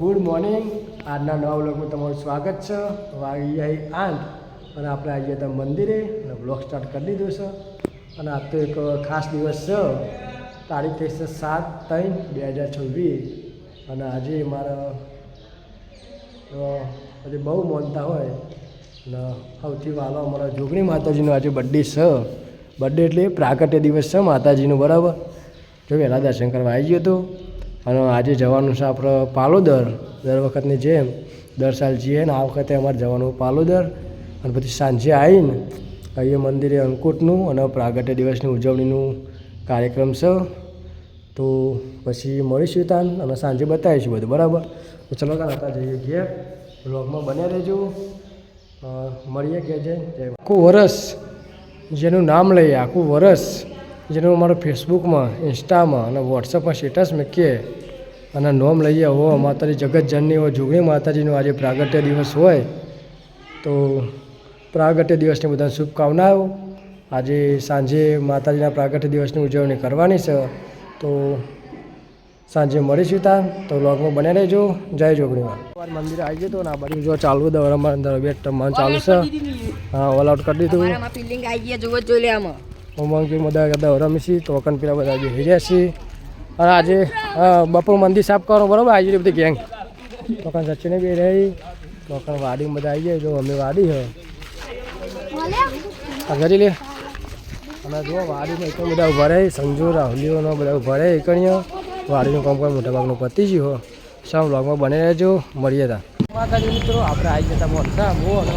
Good morning. આજના નવા વ્લોગમાં તમારું સ્વાગત છે. વાગી જાય 8 અને આપણે આવી ગયા હતા મંદિરે અને વ્લોગ સ્ટાર્ટ કરી દીધો છે. અને આજ તો એક ખાસ દિવસ છે. તારીખ થઈ છે 7/3/2026 અને આજે મારા બધી બહુ માનતા હોય અને સૌથી વહાલો અમારા જોગણી માતાજીનો આજે બર્થડે છે. બર્થડે એટલે પ્રાગટ્ય દિવસ છે માતાજીનો, બરાબર. જો વહેલા દર્શન કરવા આવી ગયો હતો અને આજે જવાનું છે આપણે પાલોદર. દર વખતની જેમ દર સાલ જઈએ ને આ વખતે અમારે જવાનું પાલોદર. અને પછી સાંજે આવીને અહીંયા મંદિરે અંકુટનું અને પ્રાગટ્ય દિવસની ઉજવણીનું કાર્યક્રમ છે. તો પછી મળીશું તાન અને સાંજે બતાવીશું બધું, બરાબર. તો ચલો તાન હતા જઈએ ઘેર. બ્લોગમાં બન્યા રહેજો. મળીએ કે જય આખું વરસ જેનું નામ લઈએ, આખું વરસ જેનું અમારું ફેસબુકમાં, ઇન્સ્ટામાં અને વોટ્સઅપમાં સ્ટેટસ મૂકીએ અને નોમ લઈએ. હો માતાજી જગતજનની હોય જોગણી માતાજીનો આજે પ્રાગટ્ય દિવસ હોય તો પ્રાગટ્ય દિવસની બધાને શુભકામનાઓ. આજે સાંજે માતાજીના પ્રાગટ્ય દિવસની ઉજવણી કરવાની છે. તો સાંજે મળીશું ત્યાં. તો વ્લોગમાં બને રહેજો. જય જોગણીમાં. મંદિરે આવી ગયો તો ને આ બાજુ જો ચાલુ દવડામાં અંદર બેટ રમવાનું ચાલુ છે. હા, ઓલ આઉટ કરી દીધું. ઉમંગી બધા રમીશી તો અકન પેલા બધા બેસી રહ્યા છીએ. અને આજે બપોર મંદિર સાફ કરવાનું, બરાબર. આવી બધી ગેંગ તોકન સચિને બી રહી તોકન વાડીમાં બધા આવી જાય. જો અમે વાડી હ ઘરી લે. અને જો વાડીમાં એક બધા ઉભા રહે, સંજુ રાહુલીઓનો બધા ઉભા રહે. એકણીઓ વાડીનું કામ કોઈ મોટા ભાગનું પતી ગયું હો. સૌ વ્લોગમાં બને રહેજો. મળીએ તા માતાજી મિત્રો. આપણે આવી જતા મોટા બહુ અને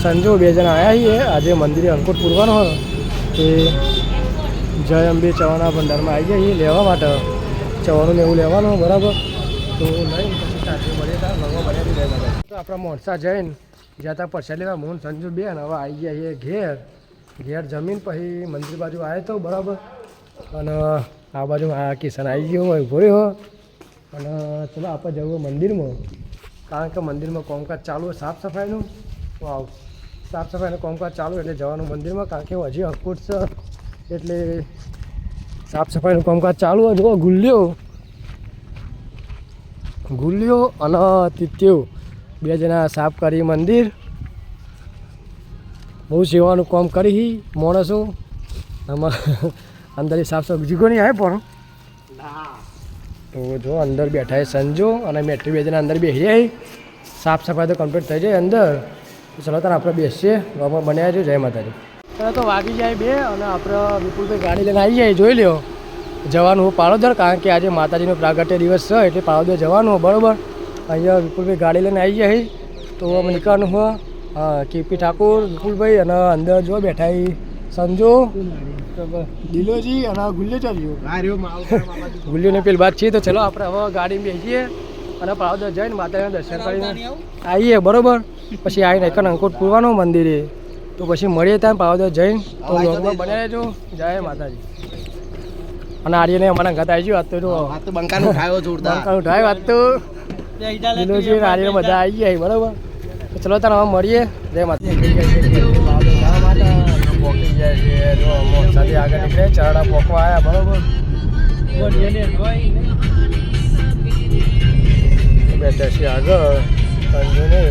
સંજુ 2 જણા આવ્યા છીએ. આજે મંદિરે અંકુટ પૂરવાનો હોય તે જય અંબે ચવાના ભંડારમાં આવી જઈએ લેવા માટે. ચવાનું ને એવું લેવાનું, બરાબર. તો લઈને પછી સાથે મળીએ હતા ભગવા બન્યા જય માતા. તો આપણા મોણસા જઈને જતા પરસાદ લેવા મોહન સંજુ બેન હવે આવી ગયા છીએ ઘેર જમીન પછી મંદિર બાજુ આવ્યો તો, બરાબર. અને આ બાજુ આ કિશન આવી ગયો હોય ઉભો રહ્યો. અને ચલો આપણે જવું મંદિરમાં, કારણ કે મંદિરમાં કામકાજ ચાલુ હોય સાફ સફાઈનું. વાવ, સાફ સફાઈનું કામકાજ ચાલુ એટલે જવાનું મંદિરમાં, કારણ કે હજી અંકુટ છે એટલે સાફ સફાઈનું કામકાજ ચાલુ હોય. જો ગુલ્યો અને તિત્યો 2 જણા સાફ કરી મંદિર. બહુ સેવાનું કામ કરી માણસો આમાં. અંદર સાફ સફાઈ બીજી કોઈ નહીં આવે પણ. તો જો અંદર બેઠા છે સંજો અને મેટ્રી 2 જણા અંદર બેસી જાય. સાફ સફાઈ તો કમ્પ્લીટ થઈ જાય અંદર. ચલો તાર આપણે બેસીએ. ગામમાં બન્યા છે. જય માતાજી. ચાલો તો વાગી જાય 2 અને આપણે વિપુલભાઈ ગાડી લઈને આવી જાય. જોઈ લ્યો જવાનું હું પાલોદર, કારણ કે આજે માતાજીનો પ્રાગટ્ય દિવસ છે એટલે પાલોદર જવાનું, બરાબર. અહીંયા વિપુલભાઈ ગાડી લઈને આવી જાય તો અમે નીકળવાનું હોય. હા, કેપી ઠાકોર, વિપુલભાઈ અને અંદર જો બેઠા સંજો, દિલોજી અને ગુલ્યો ચાલ્યો. ગુલ્યોને પેલી વાત છે. તો ચલો આપણે હવે ગાડીમાં બેસીએ અને પાલોદર જઈને માતાજીના દર્શન કરીને આવીએ, બરાબર. પછી આવીને એક અંકુટ પૂરવાનો મંદિરે. તો પછી મળીએ ત્યાં પાલોદર જઈને. તો લોગમાં બને રહેજો. જય માતાજી. અને આર્યને અમારા ઘર આવી ગયો. વાત તો બંકાનું ઉઠાયો જોરદાર. બંકાનું ઉઠાયો વાત તો દિલોજી આર્ય બધા આવી ગયા, બરાબર. તો ચલો તાર હવે મળીએ. જય માતાજી. પોકી જાય છે. જો મોસાથી આગળ નીકળે ચરડા પોકવા આવ્યા, બરાબર. બેઠા છીએ આગળ સંજુને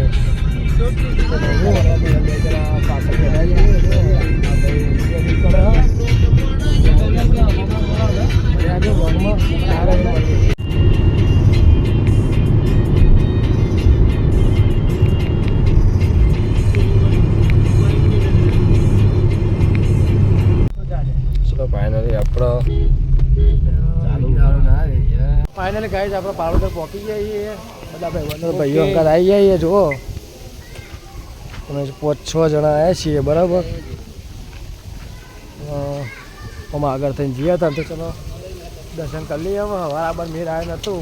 પાછળ ફાઇનલી ગાઈઝ આપણે પાલોદર પહોંચી જઈએ. બધા ભાઈઓ અંકલ આવી જઈએ. જુઓ અમે 5-6 જણા આવ્યા છીએ, બરાબર. અમે આગળ થઈને જઈએ હતા તો ચલો દર્શન કરી લઈએ. હવે બરાબર મેર આવ્યો નહોતું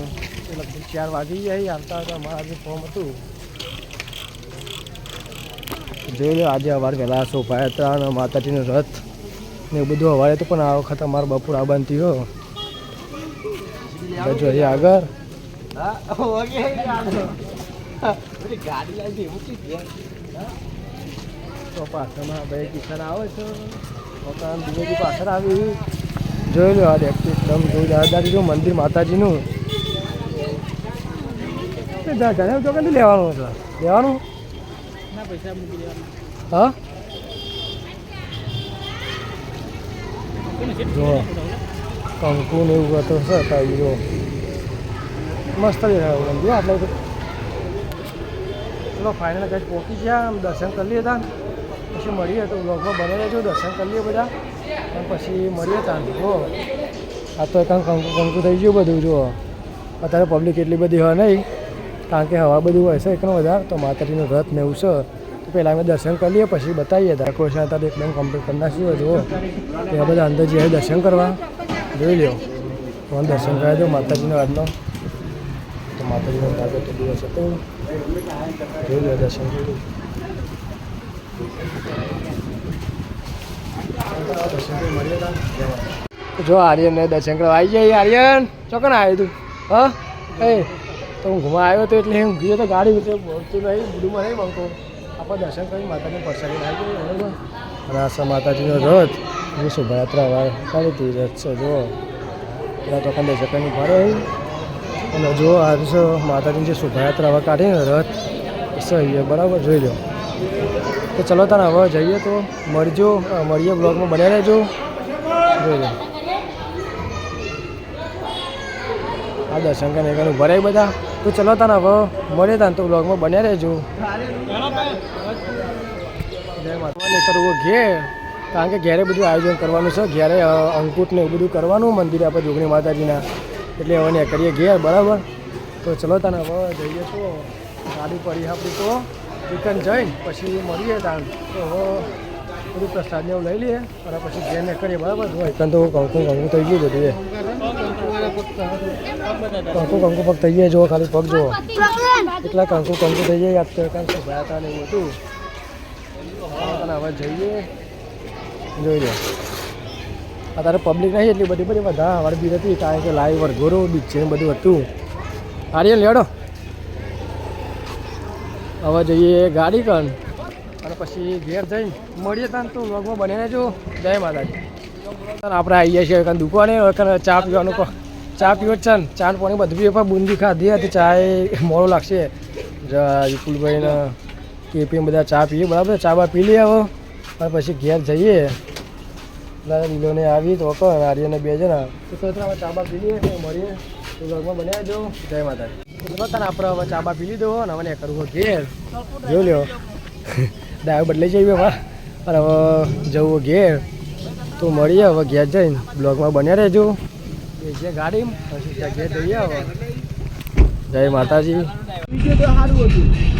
એટલે 4 વાગી જાય. આવતા આવતા અમારા જે ફોર્મ હતું જોઈ લો. આજે અવાર વહેલા શોભાયાત્રા અને માતાજીનો રથ ને એવું બધું હવારે તો પણ આ વખત અમારે બપોર આવવાનું થયું. જોઈએ આગળ તો પાછળમાં ભાઈ કિશન આવે છે. બીજેથી પાછળ આવી જોઈ લો. આ એકદમ જોઈ દાદાજી મંદિર માતાજીનું ઘરે તો કંઈ લેવાનું છે લેવાનું હા જો કંકુ ને એવું તો છે કાંઈ જો મસ્ત દેખાયું જો આપણે ચલો ફાઇનલ કંઈક પહોંચી ગયા આમ દર્શન કરી લઈએ હતા પછી મળીએ તો બ્લોગમાં બને રહેજો દર્શન કરી લઈએ બધા અને પછી મળીએ ત્યાં જો આ તો કાંક કંકુ થઈ ગયું બધું જો અત્યારે પબ્લિક એટલી બધી હોય નહીં કારણ કે હવા બધું હોય છે એકનો વધારે તો માતાજીનો રથ ને એવું છે તો પહેલાં અમે દર્શન કરી લઈએ પછી બતાવીએ ડેકોરેશન હતા એકદમ કમ્પ્લીટ કરી નાખ્યું જુઓ એવા બધા અંદર જઈએ દર્શન કરવા જોઈ લો તો દર્શન કરાવી દો માતાજીનો આજનો તો માતાજીનો પ્રાગટ્ય દિવસ હતો જોઈ લો દર્શન કર્યું જો આર્યનને દર્શન કરવા આવી જાય આર્યન ચોકન આવ્યું તું હા એ તો હું ઘુમા આવ્યો હતો એટલે હું ગયો તો ગાડી વિશે બોલતું નહીં બધુંમાં નહીં મળતો આપણે દર્શન કરી માતાને પ્રસાદી આવી ગઈ બરાબર અને આ માતાજીનો રથ એ શોભાયાત્રા સારી હતી રથ છે જો પેલા તો કંઈ દર્શકની ભારે અને જો આ છે માતાજીની જે શોભાયાત્રા હવે કાઢીને રથ છે બરાબર જોઈ લો તો ચલો તાને હવે જઈએ તો મળીએ બ્લોગમાં બન્યા રહેજો જોઈ લો આ દર્શન કરીને એનું ભરાય બધા તો ચલો તાને હવે મળીએ તાને તો બ્લોગમાં બન્યા રહેજો જય માતા કરવું ઘેર કારણ કે ઘેરે બધું આયોજન કરવાનું છે ઘેરે અંકુટ ને એવું બધું કરવાનું મંદિરે આપણે જોગણી માતાજીના એટલે હવે ને કરીએ ઘેર બરાબર તો ચલો તાને હવે જઈએ તો ગાડી પડી આપણી તો રિટર્ન જઈને પછી મળીએ તાન તો હવે બધું પ્રસાદને એવું લઈ લઈએ અને પછી ઘેર ને કરીએ બરાબર જો એકન તો કંકુ થઈ ગયું બધું એ કંકુ પગ થઈ જાય જો ખાલી પગ જુઓ એટલા કંકુ થઈ જાય યાદ તો એકાંત ભાયા હતા ને એવું હતું અને હવે જઈએ જોઈ લો અત્યારે પબ્લિક નહીં એટલી બધી બધા અમારે બી હતી કારણ કે લાઈવ વરઘોરો બીચ છે બધું હતું આર્યન લેડો હવે જઈએ ગાડી કન અને પછી ઘેર જઈને મળીએ તાન તો વ્લોગમાં બનીને જો જય માતાજી આપણે આવી ગયા છીએ દુકાને ચા પીવાનું ચા પીવો જ છે ને ચા પાણી બધું બી બુંદી ખાધી હતી ચા મોડું લાગશે વિપુલભાઈને કેપી બધા ચા પીએ બરાબર ચા બા પી લઈએ હવે અને પછી ઘેર જઈએ લીલોને આવી તો આર્યને બે જણા તો ચા બા પી લઈએ મળીએ તો વ્લોગમાં બન્યા જો જય માતાજી તને આપણે હવે ચા બા પી લીધો અને હવે કરવું ઘેર જોઈ લ્યો ડાયો બદલાઈ જઈએ હવે અને હવે જવું ઘેર તો મળીએ હવે ઘેર જઈને બ્લોગમાં બન્યા રહેજો જે ગાડી પછી ત્યાં ઘેર જઈએ હવે જય માતાજી સારું હતું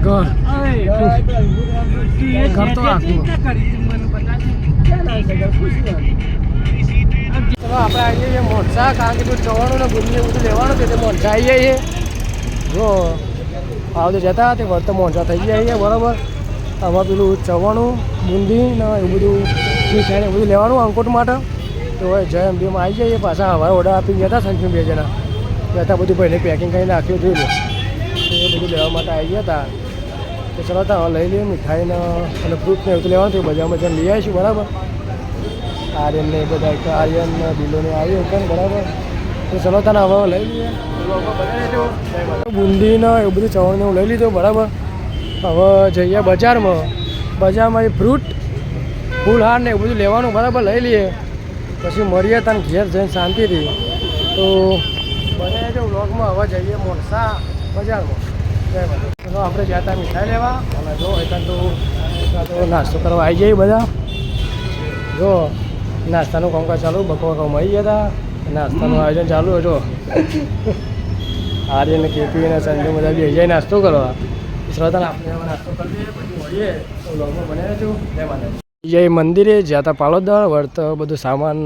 ચલો આપણે આવી જઈએ મોરસા કારણ કે બધું ચવાનું ને ગુંદી બધું લેવાનું છે તે મોરસા આવી જઈએ જો આવ તો જતા તે વર્ત મોરસા થઈ જાય બરાબર આમાં પેલું ચવાનું બુંદી ને એવું બધું મીઠાઈ ને બધું લેવાનું અંકુટ માટે તો હવે જય અંબીમાં આવી જઈએ પાછા હવારે ઓર્ડર આપી ગયા હતા સંખ્યા બે જણા જતા બધું ભાઈને પેકિંગ કરીને નાખ્યું જોઈ લો એ બધું લેવા માટે આવી ગયા હતા તો ચલો તા લઈ લઈએ મીઠાઈને અને ફ્રૂટ ને એવું લેવાનું થયું બજારમાં જઈને લઈ આવીશું બરાબર આર્યનને બધા આર્યન દિલોને આવ્યું પણ બરાબર તો ચલો તને હવે લઈ લઈએ બુંદીને એવું બધું ચવણને હું લઈ લીધું બરાબર હવે જઈએ બજારમાં એ ફ્રૂટ ફૂલહાર ને એવું બધું લેવાનું બરાબર લઈ લઈએ પછી મળીએ તને ઘેર જઈને શાંતિથી તો બને જો વ્લોગમાં હવે જઈએ મોરસા બજારમાં જય માતા ચલો આપણે જ્યાં ત્યાં મીઠાઈ લેવા અને જો એકાંત તો નાસ્તો કરવા આવી જઈએ બધા જો નાસ્તાનું કામકાજ ચાલુ બપોર મળી ગયા હતા નાસ્તાનું આયોજન ચાલુ હતો આર્યન કેપી અને સંજય બધા બી જાય નાસ્તો કરવા શ્રદ્ધા આપણે નાસ્તો કરીએ પછી મળીએ તો વ્લોગમાં બને છું જય માતા જય મંદિરે જ્યાં ત્યાં પાલોદર વર્ત બધું સામાન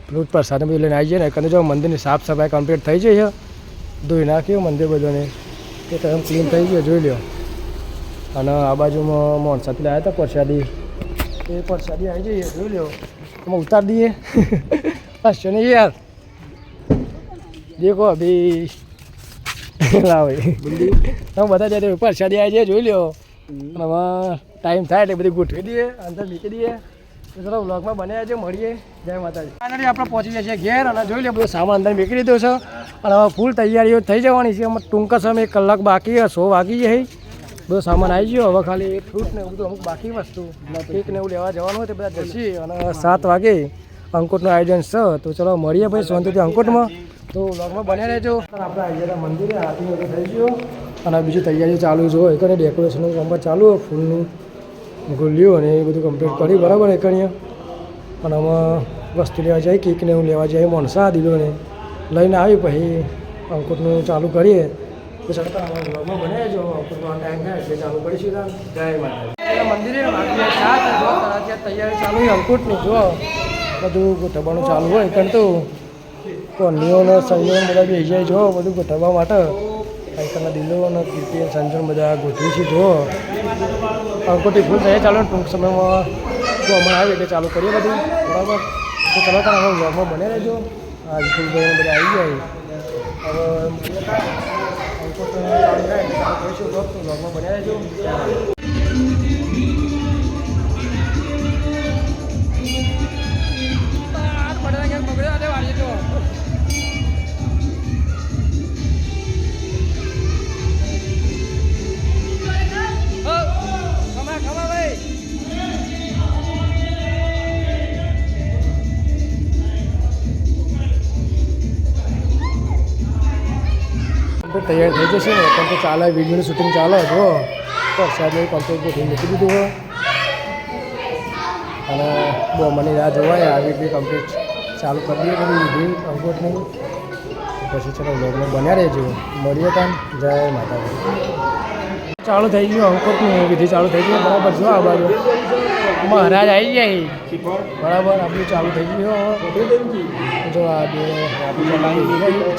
ફ્રૂટ પ્રસાદ બધું લઈને આવી જાય ને એકંદર જો મંદિરની સાફ સફાઈ કમ્પ્લીટ થઈ જાય ધોઈ નાખ્યું મંદિર બધાને તે તો એમ ક્લીન થઈ ગયો જોઈ લ્યો અને આ બાજુમાં મોનસા પેલા આવ્યા હતા પ્રસાદી એ પ્રસાદી આવી જઈએ જોઈ લ્યો એમાં ઉતાર દઈએ હસશો નહીં યાર દેખો અભી ભાઈ તમે બધા જાય પ્રસાદી આવી જાય જોઈ લ્યો. અને હવે ટાઈમ થાય એટલે બધી ગોઠવી દઈએ, અંદર મૂકી દઈએ. તો ચલો વ્લોગમાં બન્યા છે, મળીએ. જય માતાજી. ફાઇનલી આપણે પહોંચી ગયા છીએ ઘેર અને જોઈ લે બધો સામાન અંદર મૂકી દીધો છે. અને હવે ફૂલ તૈયારીઓ થઈ જવાની છે. ટૂંકા સમય 1 કલાક બાકી, 100 વાગી જાય. બધો સામાન આવી ગયો. હવે ખાલી ફ્રૂટ ને બધું અમુક બાકી વસ્તુ કેક ને એવું લેવા જવાનું હોય તો બધા જશે. અને 7 વાગે અંકુટનું આયોજન છે. તો ચલો મળીએ ભાઈ શાંતિથી અંકુટમાં. તો વ્લોગમાં બન્યા રહેજો. આપણે આવી ગયા મંદિરે, આરતી બધું થઈ ગયો. અને બીજી તૈયારી ચાલુ છે. એકને ડેકોરેશનનું કામ ચાલુ હોય, ફૂલનું ગુલ્યું અને એ બધું કમ્પ્લીટ કર્યું બરાબર. એકણીએ અને આમાં વસ્તુ લેવા જાય, કેકને એવું લેવા જાય, મોણસા દીધોને લઈને આવી પછી અંકુટનું ચાલુ કરીએ. તો છતાં વ્લોગમાં બન્યા જો અંકુટનો ટાઈમ થાય એટલે ચાલુ કરીશું. જય માતાજી. મંદિરે તૈયારી ચાલુ હોય અંકુટની. જો બધું ગોઠવવાનું ચાલુ હોય કારણ તો કોનીઓને સંયોન બધા બેસી જાય. જો બધું ગોઠવવા માટે આઈકરના દિલો અને કીર્તિ સંજોન બધા ગોઠવી છે. જો અંકુટી ફૂલ થયા ચાલો. ટૂંક સમયમાં જો હમણાં આવે એટલે ચાલુ કરીએ બધું બરાબર. તો ચલો તાર હવે વ્લોગમાં બને રહેજો. આ વિપુલભાઈને બધા આવી જાય. હવે અંકુટ ચાલુ થાય એટલે ચાલુ કરીશું. વ્લોગમાં બને રહેજો. તૈયાર થઈ જશે ને પણ તો ચાલે. વિડીયોનું શૂટિંગ ચાલે. જો પ્રસાદનું કમ્પ્લીટ ગોઠવી મૂકી દીધું હોય. અને બહુ મને રાહ જોવાય આવી રીતે કમ્પ્લીટ ચાલુ કરી દઈએ બધું વિધિ અંકુટની. પછી ચલો વ્લોગમાં બન્યા રહેજો. મળીએ ત્યાં. જય માતાજી. ચાલુ થઈ ગયું અંકુટની વિધિ ચાલુ થઈ ગઈ બરાબર. જો આ બાજુ મહારાજ આવી જાય બરાબર. આપણું ચાલુ થઈ ગયું. જો આ બે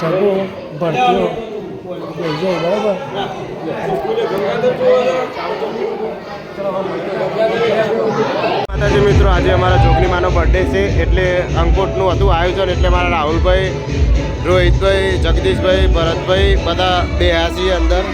છગો ભરતીઓ બરાબર. માતાજી મિત્રો, આજે અમારા જોગની માનો બર્થડે છે એટલે અંકુટનું હતું આયોજન. એટલે મારા રાહુલભાઈ, રોહિતભાઈ, જગદીશભાઈ, ભરતભાઈ બધા બેહ્યા છીએ અંદર.